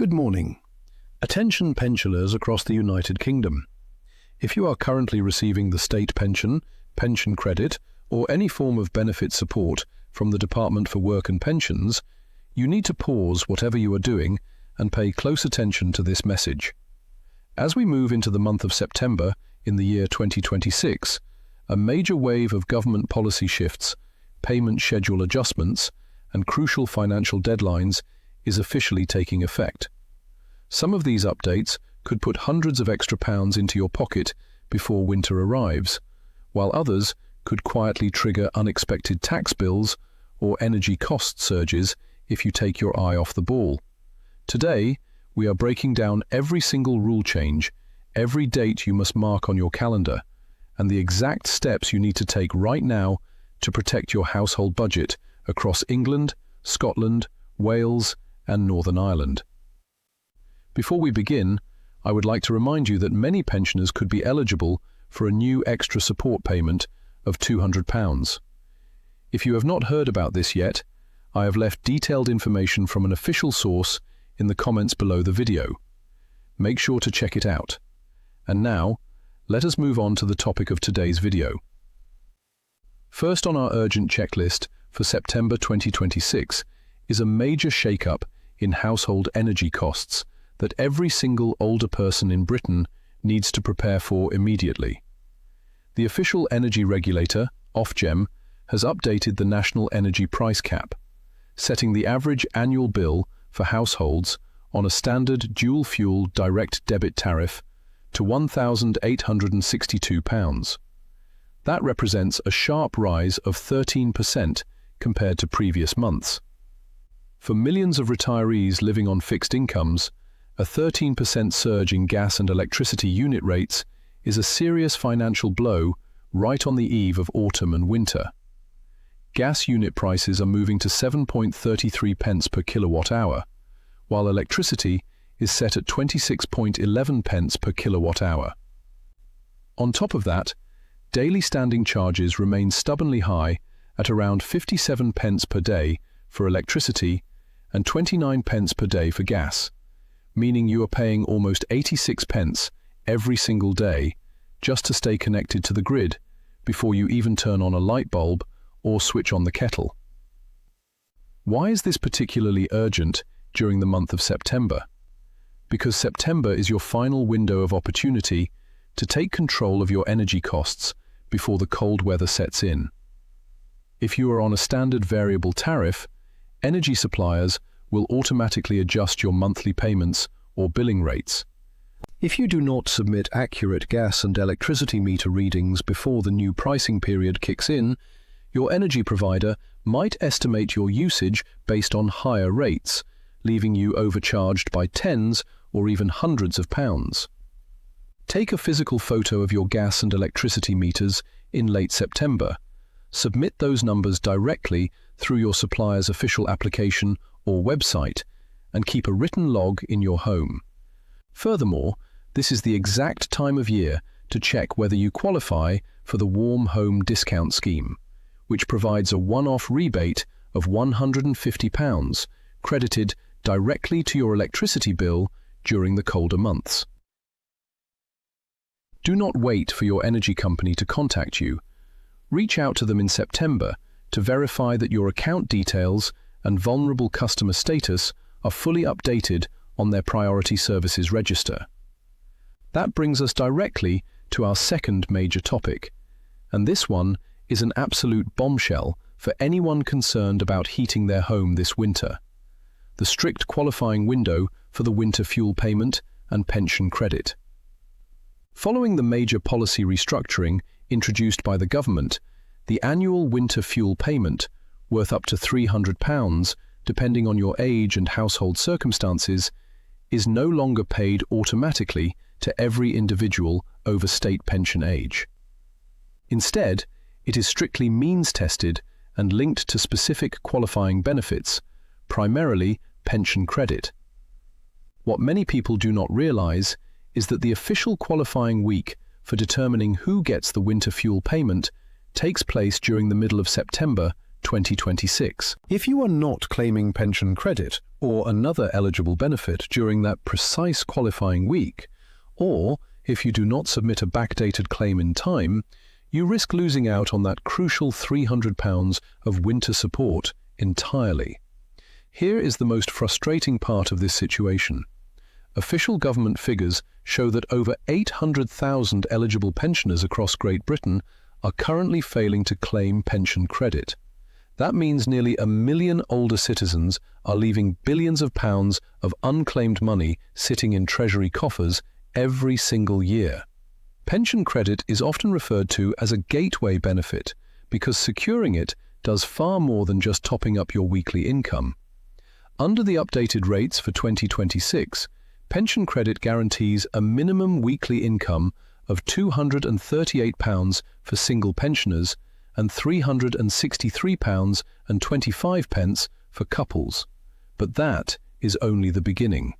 Good morning. Attention pensioners across the United Kingdom. If you are currently receiving the state pension, pension credit, or any form of benefit support from the Department for Work and Pensions, you need to pause whatever you are doing and pay close attention to this message. As we move into the month of September in the year 2026, a major wave of government policy shifts, payment schedule adjustments, and crucial financial deadlines is officially taking effect. Some of these updates could put hundreds of extra pounds into your pocket before winter arrives, while others could quietly trigger unexpected tax bills or energy cost surges if you take your eye off the ball. Today, we are breaking down every single rule change, every date you must mark on your calendar, and the exact steps you need to take right now to protect your household budget across England, Scotland, Wales, and Northern Ireland. Before we begin, I would like to remind you that many pensioners could be eligible for a new extra support payment of £200. If you have not heard about this yet, I have left detailed information from an official source in the comments below the video. Make sure to check it out. And now, let us move on to the topic of today's video. First on our urgent checklist for September 2026 is a major shake-up in household energy costs that every single older person in Britain needs to prepare for immediately. The official energy regulator, Ofgem, has updated the national energy price cap, setting the average annual bill for households on a standard dual-fuel direct debit tariff to £1,862. That represents a sharp rise of 13% compared to previous months. For millions of retirees living on fixed incomes, a 13% surge in gas and electricity unit rates is a serious financial blow right on the eve of autumn and winter. Gas unit prices are moving to 7.33 pence per kilowatt hour, while electricity is set at 26.11 pence per kilowatt hour. On top of that, daily standing charges remain stubbornly high at around 57 pence per day for electricity and 29 pence per day for gas, meaning you are paying almost 86 pence every single day just to stay connected to the grid before you even turn on a light bulb or switch on the kettle. Why is this particularly urgent during the month of September? Because September is your final window of opportunity to take control of your energy costs before the cold weather sets in. If you are on a standard variable tariff, energy suppliers will automatically adjust your monthly payments or billing rates. If you do not submit accurate gas and electricity meter readings before the new pricing period kicks in, your energy provider might estimate your usage based on higher rates, leaving you overcharged by tens or even hundreds of pounds. Take a physical photo of your gas and electricity meters in late September. Submit those numbers directly through your supplier's official application or website, and keep a written log in your home. Furthermore, this is the exact time of year to check whether you qualify for the Warm Home Discount Scheme, which provides a one-off rebate of £150 credited directly to your electricity bill during the colder months. Do not wait for your energy company to contact you. Reach out to them in September to verify that your account details and vulnerable customer status are fully updated on their priority services register. That brings us directly to our second major topic, and this one is an absolute bombshell for anyone concerned about heating their home this winter: the strict qualifying window for the winter fuel payment and pension credit. Following the major policy restructuring introduced by the government, the annual winter fuel payment, worth up to £300, depending on your age and household circumstances, is no longer paid automatically to every individual over state pension age. Instead, it is strictly means-tested and linked to specific qualifying benefits, primarily pension credit. What many people do not realize is that the official qualifying week for determining who gets the winter fuel payment takes place during the middle of September 2026. If you are not claiming pension credit or another eligible benefit during that precise qualifying week, or if you do not submit a backdated claim in time, you risk losing out on that crucial £300 of winter support entirely. Here is the most frustrating part of this situation. Official government figures show that over 800,000 eligible pensioners across Great Britain are currently failing to claim pension credit. That means nearly 1 million older citizens are leaving billions of pounds of unclaimed money sitting in Treasury coffers every single year. Pension credit is often referred to as a gateway benefit because securing it does far more than just topping up your weekly income. Under the updated rates for 2026, pension credit guarantees a minimum weekly income of £238 for single pensioners and £363.25 for couples. But that is only the beginning.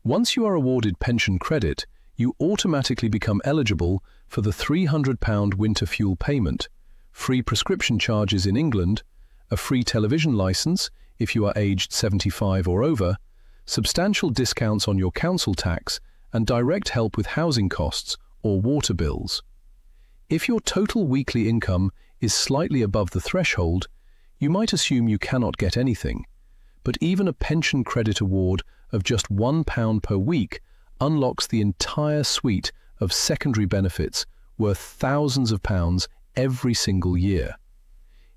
Once you are awarded pension credit, you automatically become eligible for the £300 winter fuel payment, free prescription charges in England, a free television licence if you are aged 75 or over, substantial discounts on your council tax, and direct help with housing costs or water bills. If your total weekly income is slightly above the threshold, you might assume you cannot get anything, but even a pension credit award of just £1 per week unlocks the entire suite of secondary benefits worth thousands of pounds every single year.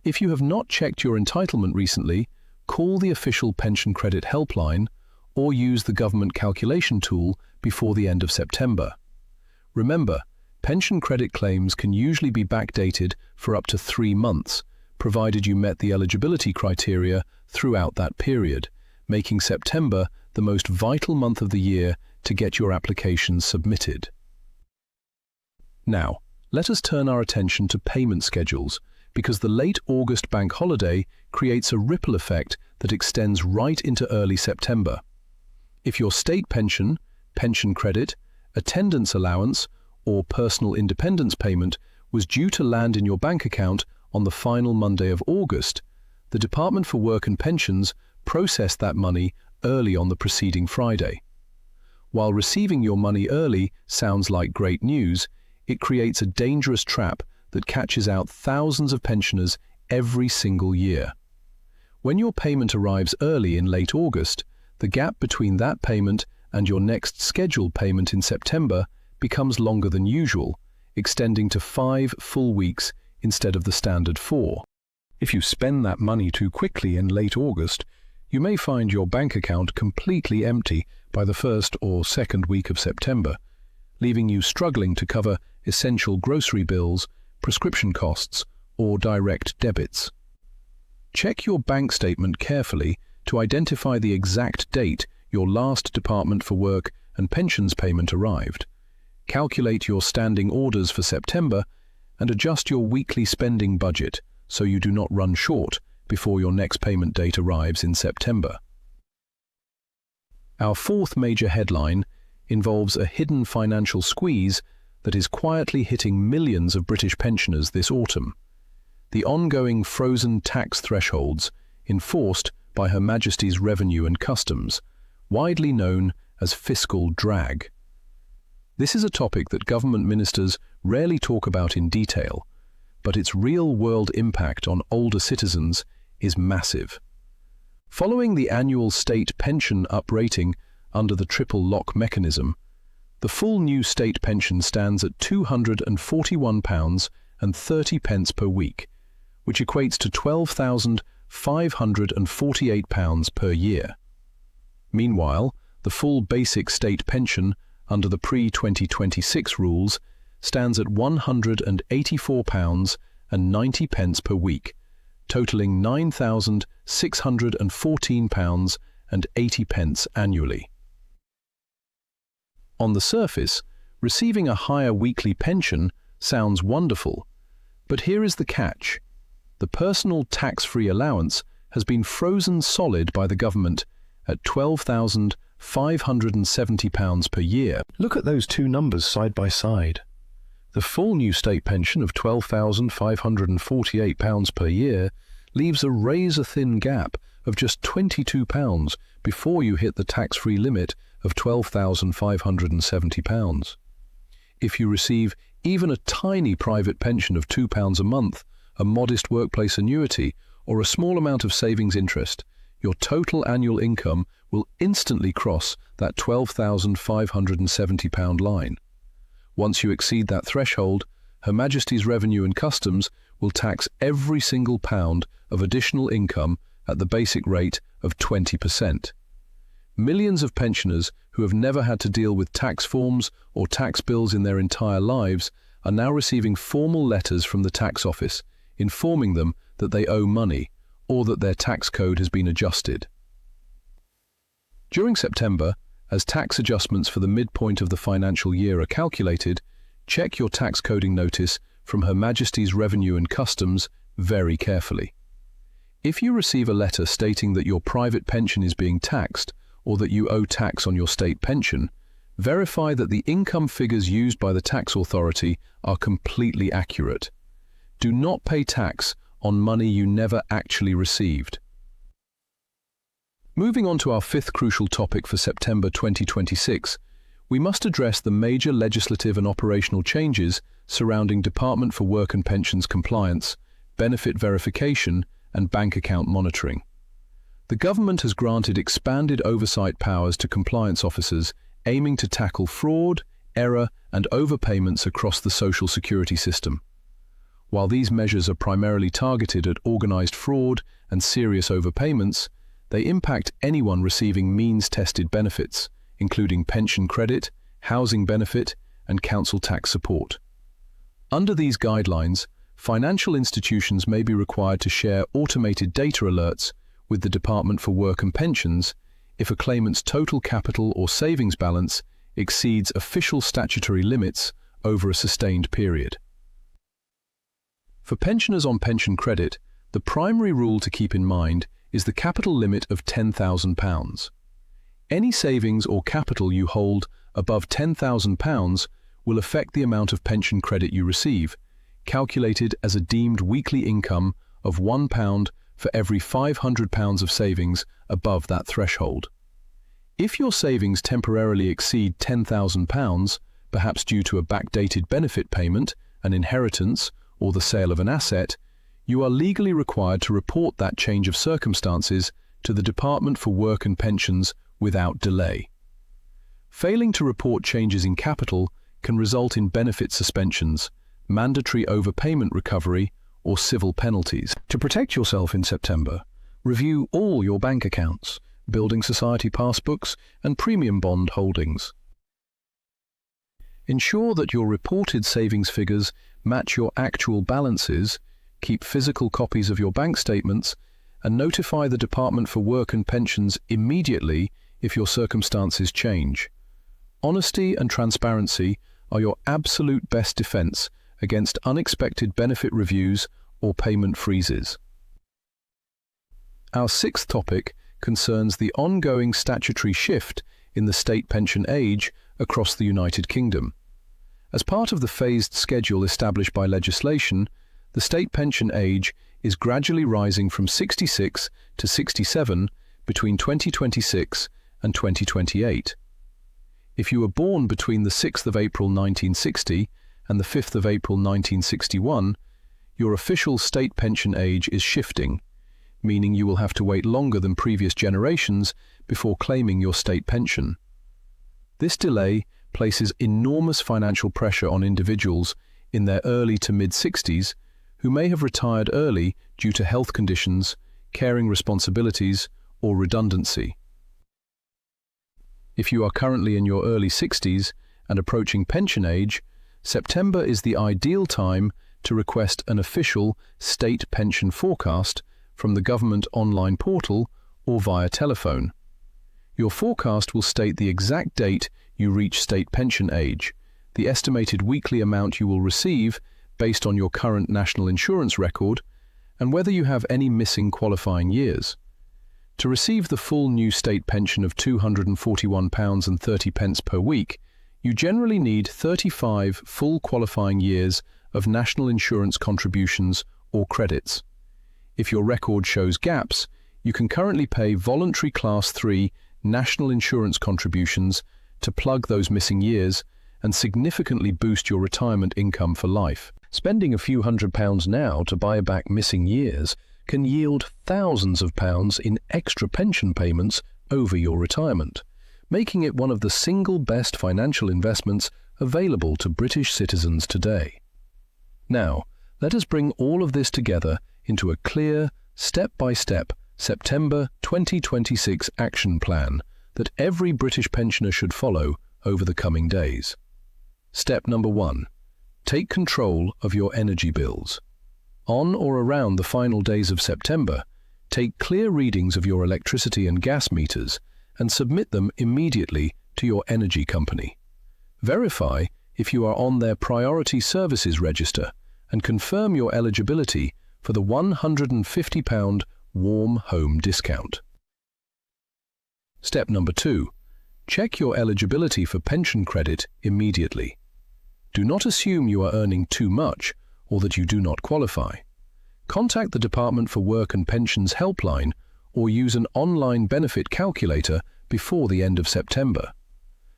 If you have not checked your entitlement recently, call the official pension credit helpline or use the government calculation tool before the end of September. Remember, pension credit claims can usually be backdated for up to 3 months, provided you met the eligibility criteria throughout that period, making September the most vital month of the year to get your applications submitted. Now, let us turn our attention to payment schedules, because the late August bank holiday creates a ripple effect that extends right into early September. If your state pension, pension credit, attendance allowance, or personal independence payment was due to land in your bank account on the final Monday of August, the Department for Work and Pensions processed that money early on the preceding Friday. While receiving your money early sounds like great news, it creates a dangerous trap that catches out thousands of pensioners every single year. When your payment arrives early in late August, the gap between that payment and your next scheduled payment in September becomes longer than usual, extending to 5 full weeks instead of the standard 4. If you spend that money too quickly in late August, you may find your bank account completely empty by the first or second week of September, leaving you struggling to cover essential grocery bills, prescription costs, or direct debits. Check your bank statement carefully to identify the exact date your last Department for Work and Pensions payment arrived. Calculate your standing orders for September and adjust your weekly spending budget so you do not run short before your next payment date arrives in September. Our fourth major headline involves a hidden financial squeeze that is quietly hitting millions of British pensioners this autumn: the ongoing frozen tax thresholds enforced by Her Majesty's Revenue and Customs, widely known as fiscal drag. This is a topic that government ministers rarely talk about in detail, but its real-world impact on older citizens is massive. Following the annual state pension uprating under the triple lock mechanism, the full new state pension stands at £241.30 per week, which equates to £12,548 per year. Meanwhile, the full basic state pension under the pre-2026 rules stands at £184.90 per week, totalling £9,614.80 annually. On the surface, receiving a higher weekly pension sounds wonderful, but here is the catch. The personal tax-free allowance has been frozen solid by the government at £12,570 per year. Look at those two numbers side by side. The full new state pension of £12,548 per year leaves a razor-thin gap of just £22 before you hit the tax-free limit of £12,570. If you receive even a tiny private pension of £2 a month, a modest workplace annuity, or a small amount of savings interest, your total annual income will instantly cross that £12,570 line. Once you exceed that threshold, Her Majesty's Revenue and Customs will tax every single pound of additional income at the basic rate of 20%. Millions of pensioners who have never had to deal with tax forms or tax bills in their entire lives are now receiving formal letters from the tax office informing them that they owe money or that their tax code has been adjusted. During September, as tax adjustments for the midpoint of the financial year are calculated, check your tax coding notice from Her Majesty's Revenue and Customs very carefully. If you receive a letter stating that your private pension is being taxed or that you owe tax on your state pension, verify that the income figures used by the tax authority are completely accurate. Do not pay tax on money you never actually received. Moving on to our fifth crucial topic for September 2026, we must address the major legislative and operational changes surrounding Department for Work and Pensions compliance, benefit verification, and bank account monitoring. The government has granted expanded oversight powers to compliance officers aiming to tackle fraud, error, and overpayments across the social security system. While these measures are primarily targeted at organized fraud and serious overpayments, they impact anyone receiving means-tested benefits, including pension credit, housing benefit, and council tax support. Under these guidelines, financial institutions may be required to share automated data alerts with the Department for Work and Pensions if a claimant's total capital or savings balance exceeds official statutory limits over a sustained period. For pensioners on pension credit, the primary rule to keep in mind is the capital limit of £10,000. Any savings or capital you hold above £10,000 will affect the amount of pension credit you receive, calculated as a deemed weekly income of £1 for every £500 of savings above that threshold. If your savings temporarily exceed £10,000, perhaps due to a backdated benefit payment, an inheritance, or the sale of an asset, you are legally required to report that change of circumstances to the Department for Work and Pensions without delay. Failing to report changes in capital can result in benefit suspensions, mandatory overpayment recovery, or civil penalties. To protect yourself in September, review all your bank accounts, building society passbooks, and premium bond holdings. Ensure that your reported savings figures match your actual balances, keep physical copies of your bank statements, and notify the Department for Work and Pensions immediately if your circumstances change. Honesty and transparency are your absolute best defense against unexpected benefit reviews or payment freezes. Our sixth topic concerns the ongoing statutory shift in the state pension age across the United Kingdom. As part of the phased schedule established by legislation, the state pension age is gradually rising from 66 to 67 between 2026 and 2028. If you were born between the 6th of April 1960 and the 5th of April 1961, your official state pension age is shifting, meaning you will have to wait longer than previous generations before claiming your state pension. This delay places enormous financial pressure on individuals in their early to mid-60s who may have retired early due to health conditions, caring responsibilities, or redundancy. If you are currently in your early 60s and approaching pension age, September is the ideal time to request an official state pension forecast from the government online portal or via telephone. Your forecast will state the exact date you reach state pension age, the estimated weekly amount you will receive based on your current national insurance record, and whether you have any missing qualifying years. To receive the full new state pension of £241.30 per week, you generally need 35 full qualifying years of national insurance contributions or credits. If your record shows gaps, You can currently pay voluntary Class 3 national insurance contributions to plug those missing years and significantly boost your retirement income for life. Spending a few £100s now to buy back missing years can yield thousands of pounds in extra pension payments over your retirement, making it one of the single best financial investments available to British citizens today. Now, let us bring all of this together into a clear, step-by-step September 2026 action plan that every British pensioner should follow over the coming days. Step number 1. Take control of your energy bills. On or around the final days of September, take clear readings of your electricity and gas meters and submit them immediately to your energy company. Verify if you are on their Priority Services Register and confirm your eligibility for the £150 Warm Home Discount. Step number 2. Check your eligibility for pension credit immediately. Do not assume you are earning too much or that you do not qualify. Contact the Department for Work and Pensions helpline or use an online benefit calculator before the end of September.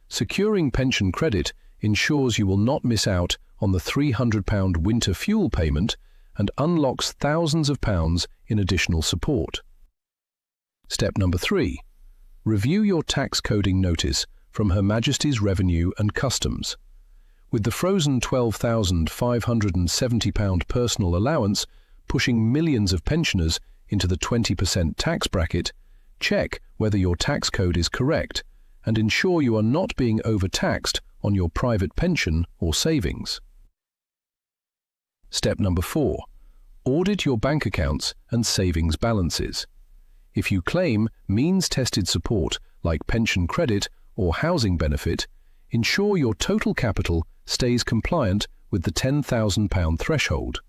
Securing pension credit ensures you will not miss out on the £300 winter fuel payment and unlocks thousands of pounds in additional support. Step number 3. Review your tax coding notice from Her Majesty's Revenue and Customs. With the frozen £12,570 personal allowance pushing millions of pensioners into the 20% tax bracket, check whether your tax code is correct and ensure you are not being overtaxed on your private pension or savings. Step number 4. Audit your bank accounts and savings balances. If you claim means-tested support like pension credit or housing benefit, ensure your total capital stays compliant with the £10,000 threshold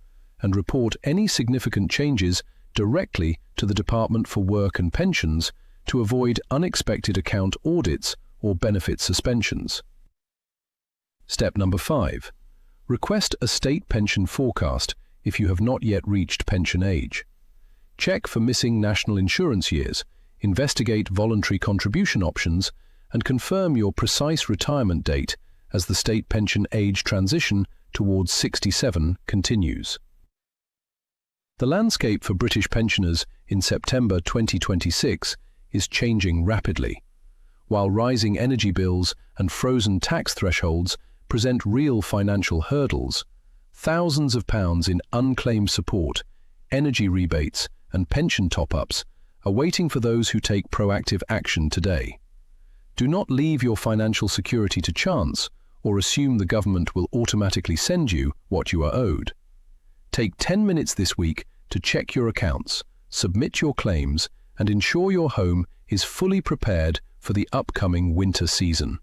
and report any significant changes directly to the Department for Work and Pensions to avoid unexpected account audits or benefit suspensions. Step number 5. Request a state pension forecast if you have not yet reached pension age. Check for missing national insurance years, investigate voluntary contribution options, and confirm your precise retirement date as the state pension age transition towards 67 continues. The landscape for British pensioners in September 2026 is changing rapidly. While rising energy bills and frozen tax thresholds present real financial hurdles, thousands of pounds in unclaimed support, energy rebates, and pension top-ups are waiting for those who take proactive action today. Do not leave your financial security to chance or assume the government will automatically send you what you are owed. Take 10 minutes this week to check your accounts, submit your claims, and ensure your home is fully prepared for the upcoming winter season.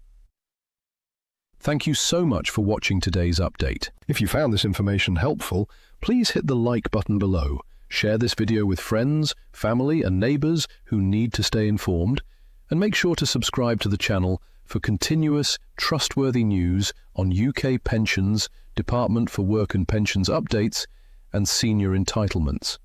Thank you so much for watching today's update. If you found this information helpful, please hit the like button below. Share this video with friends, family, and neighbors who need to stay informed, and make sure to subscribe to the channel for continuous, trustworthy news on UK pensions, Department for Work and Pensions updates, and senior entitlements.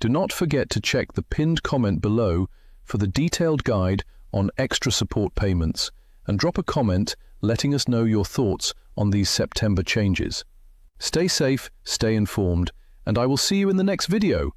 Do not forget to check the pinned comment below for the detailed guide on extra support payments, and drop a comment letting us know your thoughts on these September changes. Stay safe, stay informed, and I will see you in the next video.